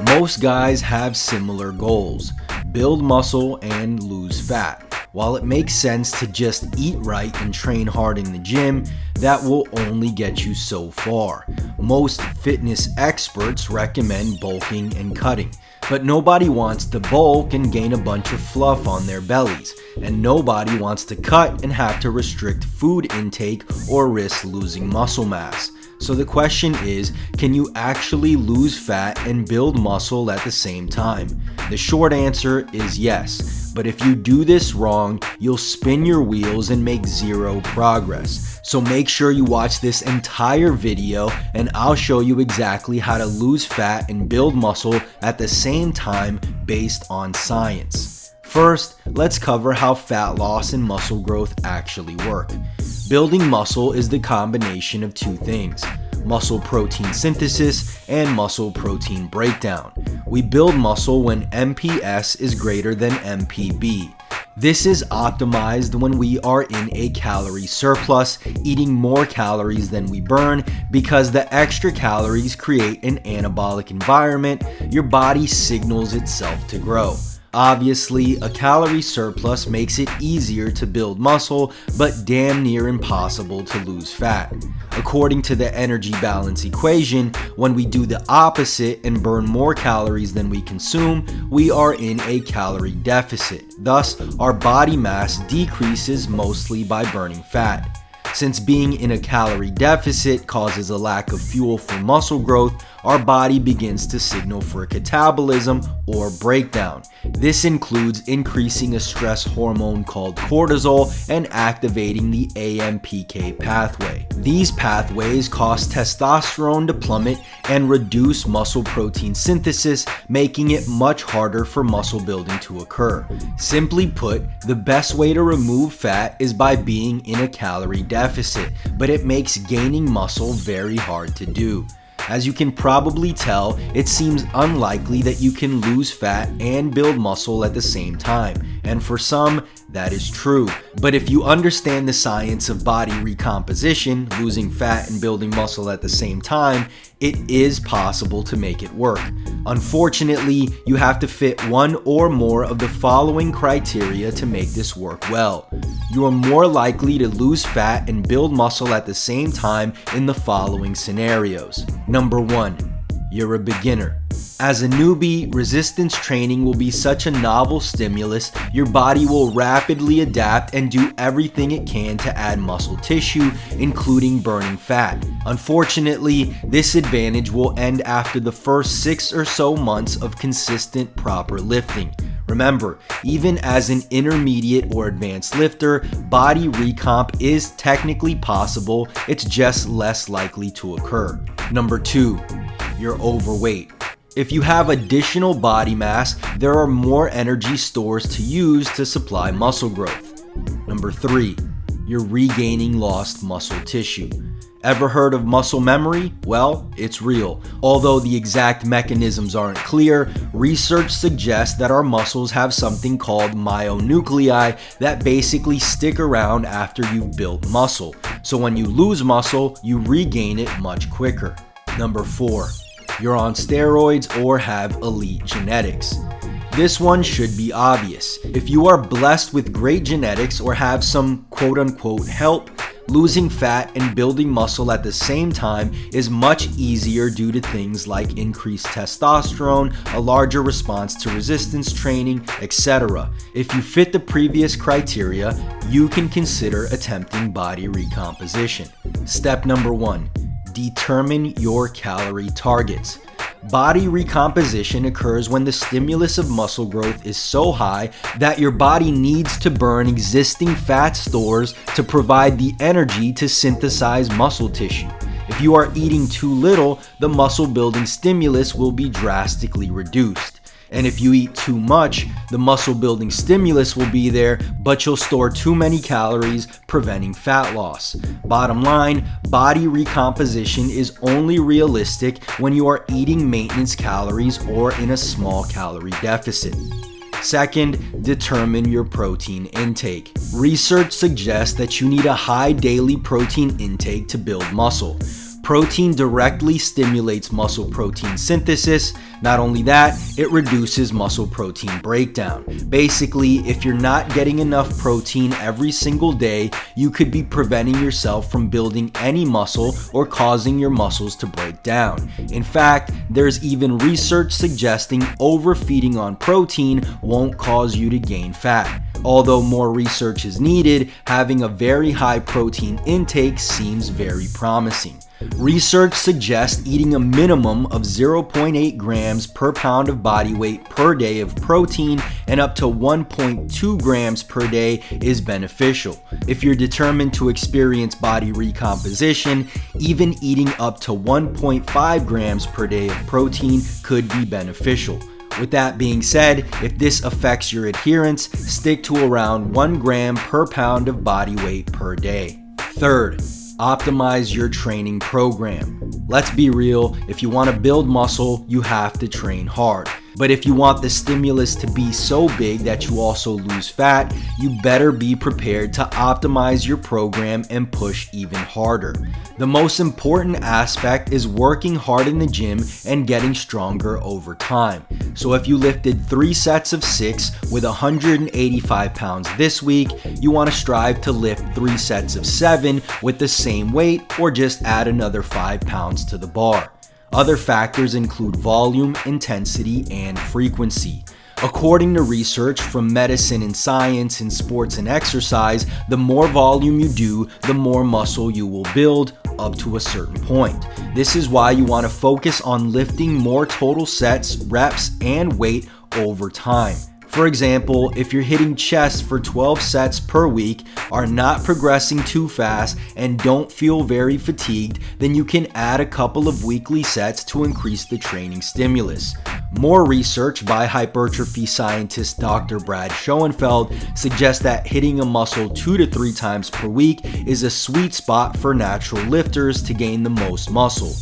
Most guys have similar goals: build muscle and lose fat. While it makes sense to just eat right and train hard in the gym, that will only get you so far. Most fitness experts recommend bulking and cutting, but nobody wants to bulk and gain a bunch of fluff on their bellies, and nobody wants to cut and have to restrict food intake or risk losing muscle mass. So the question is, can you actually lose fat and build muscle at the same time? The short answer is yes, but if you do this wrong, you'll spin your wheels and make zero progress. So make sure you watch this entire video and I'll show you exactly how to lose fat and build muscle at the same time based on science. First, let's cover how fat loss and muscle growth actually work. Building muscle is the combination of two things: muscle protein synthesis and muscle protein breakdown. We build muscle when MPS is greater than MPB. This is optimized when we are in a calorie surplus, eating more calories than we burn, because the extra calories create an anabolic environment. Your body signals itself to grow. Obviously, a calorie surplus makes it easier to build muscle, but damn near impossible to lose fat. According to the energy balance equation, when we do the opposite and burn more calories than we consume, we are in a calorie deficit. Thus, our body mass decreases mostly by burning fat. Since being in a calorie deficit causes a lack of fuel for muscle growth, our body begins to signal for catabolism or breakdown. This includes increasing a stress hormone called cortisol and activating the AMPK pathway. These pathways cause testosterone to plummet and reduce muscle protein synthesis, making it much harder for muscle building to occur. Simply put, the best way to remove fat is by being in a calorie deficit, but it makes gaining muscle very hard to do. As you can probably tell, it seems unlikely that you can lose fat and build muscle at the same time, and for some, that is true. But if you understand the science of body recomposition, losing fat and building muscle at the same time, it is possible to make it work. Unfortunately, you have to fit one or more of the following criteria to make this work well. You are more likely to lose fat and build muscle at the same time in the following scenarios. Number 1, you're a beginner. As a newbie, resistance training will be such a novel stimulus, your body will rapidly adapt and do everything it can to add muscle tissue, including burning fat. Unfortunately, this advantage will end after the first 6 or so months of consistent proper lifting. Remember, even as an intermediate or advanced lifter, body recomp is technically possible, it's just less likely to occur. Number 2, you're overweight. If you have additional body mass, there are more energy stores to use to supply muscle growth. Number 3, you're regaining lost muscle tissue. Ever heard of muscle memory? Well, it's real. Although the exact mechanisms aren't clear, research suggests that our muscles have something called myonuclei that basically stick around after you've built muscle. So when you lose muscle, you regain it much quicker. Number 4, you're on steroids or have elite genetics. This one should be obvious. If you are blessed with great genetics or have some quote-unquote help, losing fat and building muscle at the same time is much easier due to things like increased testosterone, a larger response to resistance training, etc. If you fit the previous criteria, you can consider attempting body recomposition. Step number 1, determine your calorie targets. Body recomposition occurs when the stimulus of muscle growth is so high that your body needs to burn existing fat stores to provide the energy to synthesize muscle tissue. If you are eating too little, the muscle building stimulus will be drastically reduced. And if you eat too much, the muscle building stimulus will be there, but you'll store too many calories, preventing fat loss. Bottom line, body recomposition is only realistic when you are eating maintenance calories or in a small calorie deficit. Second, determine your protein intake. Research suggests that you need a high daily protein intake to build muscle. Protein directly stimulates muscle protein synthesis. Not only that, it reduces muscle protein breakdown. Basically, if you're not getting enough protein every single day, you could be preventing yourself from building any muscle or causing your muscles to break down. In fact, there's even research suggesting overfeeding on protein won't cause you to gain fat. Although more research is needed, having a very high protein intake seems very promising. Research suggests eating a minimum of 0.8 grams per pound of body weight per day of protein and up to 1.2 grams per day is beneficial. If you're determined to experience body recomposition, even eating up to 1.5 grams per day of protein could be beneficial. With that being said, if this affects your adherence, stick to around 1 gram per pound of body weight per day. Third, optimize your training program. Let's be real, if you want to build muscle, you have to train hard. But if you want the stimulus to be so big that you also lose fat, you better be prepared to optimize your program and push even harder. The most important aspect is working hard in the gym and getting stronger over time. So if you lifted 3 sets of 6 with 185 pounds this week, you want to strive to lift 3 sets of 7 with the same weight or just add another 5 pounds to the bar. Other factors include volume, intensity, and frequency. According to research from medicine and science in sports and exercise, the more volume you do, the more muscle you will build up to a certain point. This is why you want to focus on lifting more total sets, reps, and weight over time. For example, if you're hitting chest for 12 sets per week, are not progressing too fast, and don't feel very fatigued, then you can add a couple of weekly sets to increase the training stimulus. More research by hypertrophy scientist Dr. Brad Schoenfeld suggests that hitting a muscle 2 to 3 times per week is a sweet spot for natural lifters to gain the most muscle.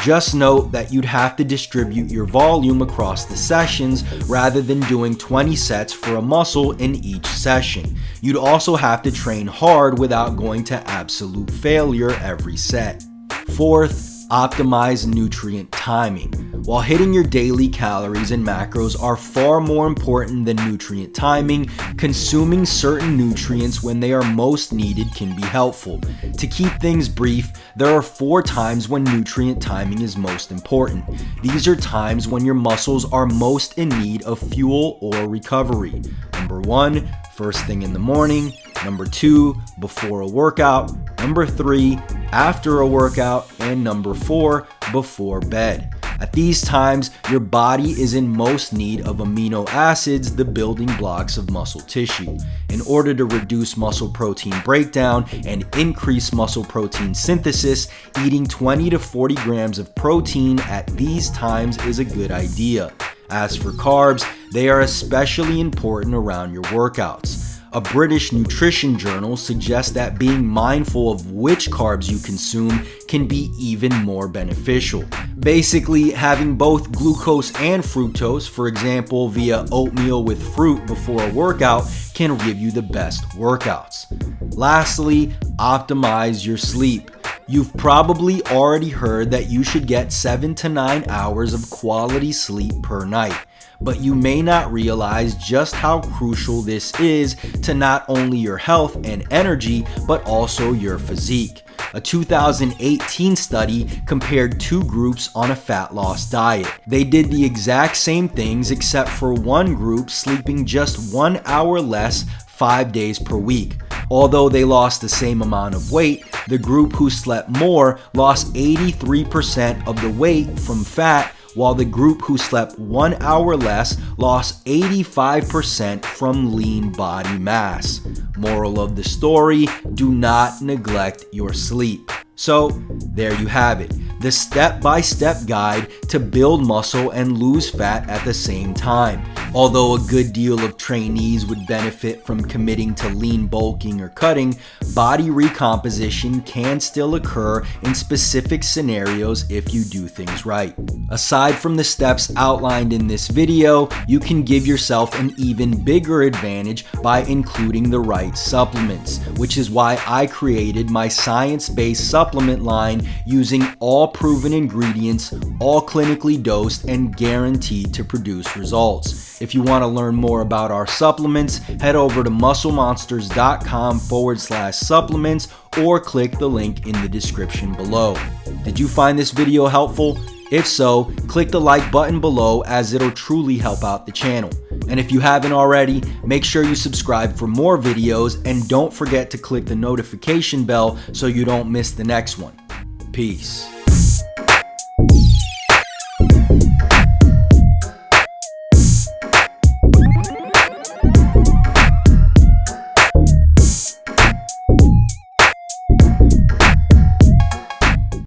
Just note that you'd have to distribute your volume across the sessions rather than doing 20 sets for a muscle in each session. You'd also have to train hard without going to absolute failure every set. Fourth, optimize nutrient timing. While hitting your daily calories and macros are far more important than nutrient timing, consuming certain nutrients when they are most needed can be helpful. To keep things brief, there are 4 times when nutrient timing is most important. These are times when your muscles are most in need of fuel or recovery. Number 1, first thing in the morning. Number 2, before a workout. Number 3, after a workout. And number 4, before bed. At these times, your body is in most need of amino acids, the building blocks of muscle tissue. In order to reduce muscle protein breakdown and increase muscle protein synthesis, eating 20 to 40 grams of protein at these times is a good idea. As for carbs, they are especially important around your workouts. A British nutrition journal suggests that being mindful of which carbs you consume can be even more beneficial. Basically, having both glucose and fructose, for example via oatmeal with fruit before a workout, can give you the best workouts. Lastly, optimize your sleep. You've probably already heard that you should get 7 to 9 hours of quality sleep per night. But you may not realize just how crucial this is to not only your health and energy, but also your physique. A 2018 study compared 2 groups on a fat loss diet. They did the exact same things except for one group sleeping just 1 hour less 5 days per week. Although they lost the same amount of weight, the group who slept more lost 83% of the weight from fat, while the group who slept 1 hour less lost 85% from lean body mass. Moral of the story, do not neglect your sleep. So, there you have it, the step-by-step guide to build muscle and lose fat at the same time. Although a good deal of trainees would benefit from committing to lean bulking or cutting, body recomposition can still occur in specific scenarios if you do things right. Aside from the steps outlined in this video, you can give yourself an even bigger advantage by including the right supplements, which is why I created my science-based supplement line using all proven ingredients, all clinically dosed and guaranteed to produce results. If you want to learn more about our supplements, head over to musclemonsters.com/supplements or click the link in the description below. Did you find this video helpful? If so, click the like button below as it'll truly help out the channel. And if you haven't already, make sure you subscribe for more videos and don't forget to click the notification bell so you don't miss the next one. Peace.